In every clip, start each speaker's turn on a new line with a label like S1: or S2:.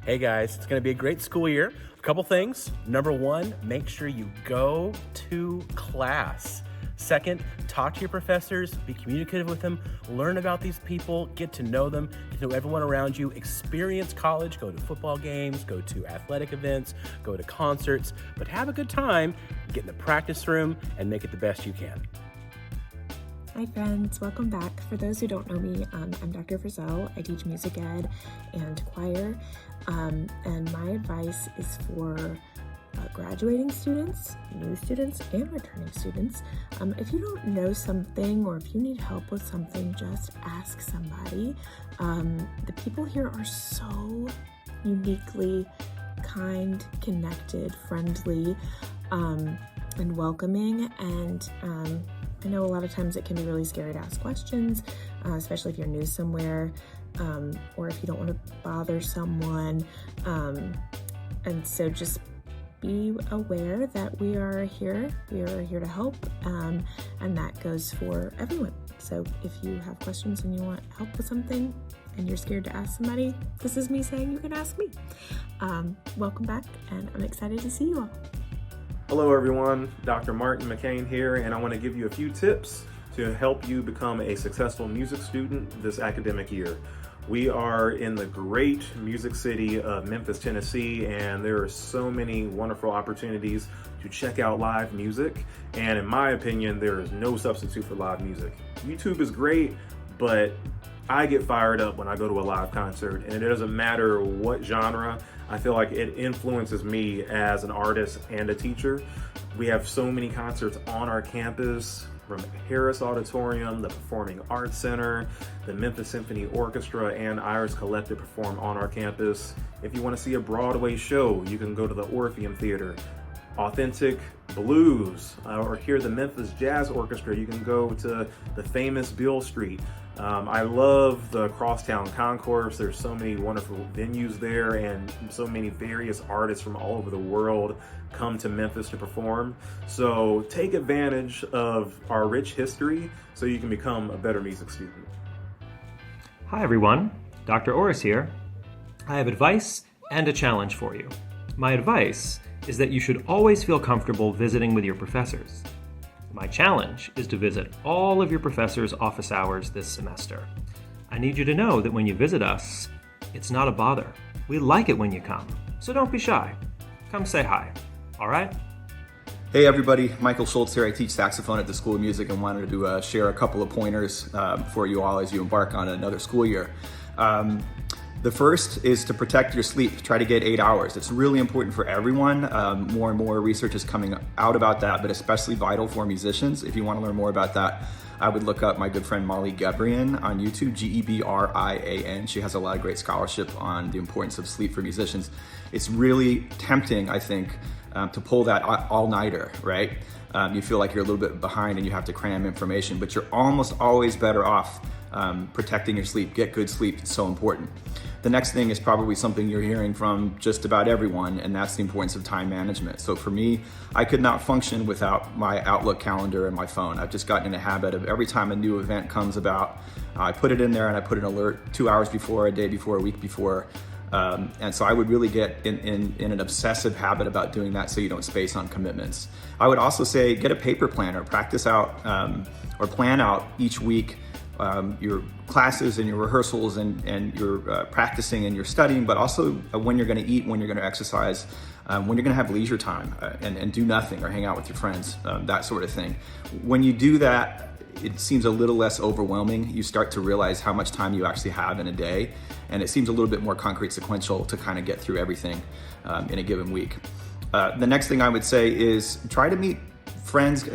S1: Hey guys, it's going to be a great school year. A couple things. Number one, make sure you go to class. Second, talk to your professors, be communicative with them, learn about these people, get to know them, get to know everyone around you, experience college, go to football games, go to athletic events, go to concerts, but have a good time, get in the practice room, and make it the best you can.
S2: Hi friends, welcome back. For those who don't know me, I'm Dr. Frizzell. I teach music ed and choir, and my advice is for graduating students, new students, and returning students. If you don't know something or if you need help with something, just ask somebody. The people here are so uniquely kind, connected, friendly, and welcoming, and I know a lot of times it can be really scary to ask questions, especially if you're new somewhere, or if you don't want to bother someone. And so just be aware that we are here to help, and that goes for everyone. So if you have questions and you want help with something and you're scared to ask somebody, this is me saying you can ask me. Welcome back, and I'm excited to see you all.
S3: Hello everyone, Dr. Martin McCain here, and I want to give you a few tips to help you become a successful music student this academic year. We are in the great music city of Memphis, Tennessee, and there are so many wonderful opportunities to check out live music, and in my opinion, there is no substitute for live music. YouTube is great, but I get fired up when I go to a live concert, and it doesn't matter what genre. I feel like it influences me as an artist and a teacher. We have so many concerts on our campus, from Harris Auditorium, the Performing Arts Center, the Memphis Symphony Orchestra, and Iris Collective perform on our campus. If you want to see a Broadway show, you can go to the Orpheum Theater. Authentic blues, or hear the Memphis Jazz Orchestra, you can go to the famous Beale Street. I love the Crosstown Concourse. There's so many wonderful venues there, and so many various artists from all over the world come to Memphis to perform. So take advantage of our rich history so you can become a better music student.
S4: Hi everyone, Dr. Orris here. I have advice and a challenge for you. My advice is that you should always feel comfortable visiting with your professors. My challenge is to visit all of your professors' office hours this semester. I need you to know that when you visit us, it's not a bother. We like it when you come, so don't be shy. Come say hi, all right?
S5: Hey everybody, Michael Schultz here. I teach saxophone at the School of Music and wanted to share a couple of pointers for you all as you embark on another school year. The first is to protect your sleep. Try to get 8 hours. It's really important for everyone. More and more research is coming out about that, but especially vital for musicians. If you want to learn more about that, I would look up my good friend Molly Gebrian on YouTube, Gebrian. She has a lot of great scholarship on the importance of sleep for musicians. It's really tempting, I think, to pull that all-nighter, right? You feel like you're a little bit behind and you have to cram information, but you're almost always better off protecting your sleep. Get good sleep, it's so important. The next thing is probably something you're hearing from just about everyone, and that's the importance of time management. So for me, I could not function without my Outlook calendar and my phone. I've just gotten in a habit of every time a new event comes about, I put it in there and I put an alert 2 hours before, a day before, a week before. And so I would really get in an obsessive habit about doing that so you don't space on commitments. I would also say get a paper planner, practice out or plan out each week your classes and your rehearsals and your practicing and your studying, but also when you're going to eat, when you're going to exercise, when you're going to have leisure time and do nothing or hang out with your friends, that sort of thing. When you do that, it seems a little less overwhelming. You start to realize how much time you actually have in a day, and it seems a little bit more concrete, sequential to kind of get through everything in a given week. The next thing I would say is try to meet friends,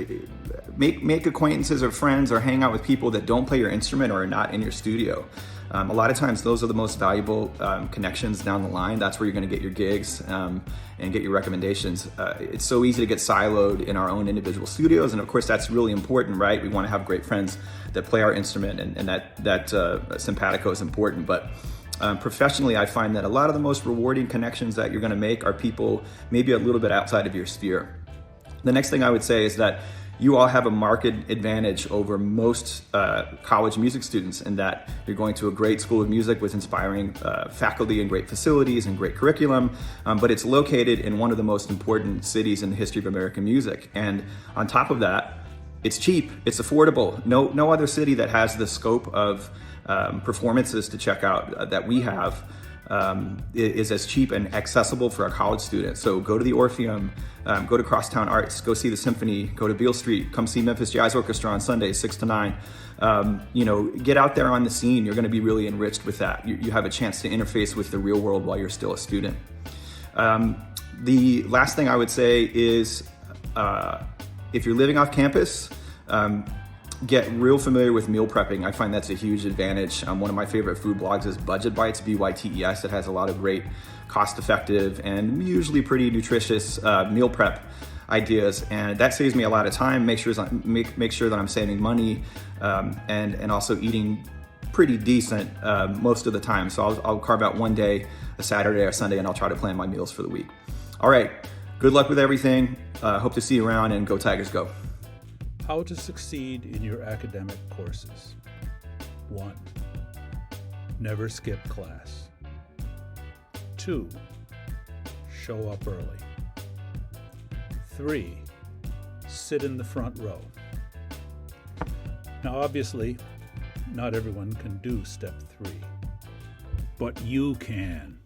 S5: make acquaintances or friends or hang out with people that don't play your instrument or are not in your studio. A lot of times those are the most valuable connections down the line. That's where you're going to get your gigs and get your recommendations. It's so easy to get siloed in our own individual studios, and of course that's really important, right? We want to have great friends that play our instrument, and that simpatico is important. But professionally, I find that a lot of the most rewarding connections that you're going to make are people maybe a little bit outside of your sphere. The next thing I would say is that you all have a marked advantage over most college music students in that you're going to a great school of music with inspiring faculty and great facilities and great curriculum, but it's located in one of the most important cities in the history of American music. And on top of that, it's cheap, it's affordable. No other city that has the scope of performances to check out that we have is as cheap and accessible for a college student. So go to the Orpheum, go to Crosstown Arts, go see the Symphony, go to Beale Street, come see Memphis Jazz Orchestra on Sundays, 6 to 9. Get out there on the scene. You're going to be really enriched with that. You have a chance to interface with the real world while you're still a student. The last thing I would say is if you're living off campus, get real familiar with meal prepping. I find that's a huge advantage. One of my favorite food blogs is Budget Bites, BYTES. It has a lot of great cost-effective and usually pretty nutritious meal prep ideas, and that saves me a lot of time. Make sure that I'm saving money and also eating pretty decent most of the time. So I'll carve out one day, a Saturday or Sunday, and I'll try to plan my meals for the week. All right, good luck with everything. Hope to see you around, and go Tigers go.
S6: How to succeed in your academic courses. 1. Never skip class. 2. Show up early. 3. Sit in the front row. Now, obviously, not everyone can do step 3, but you can.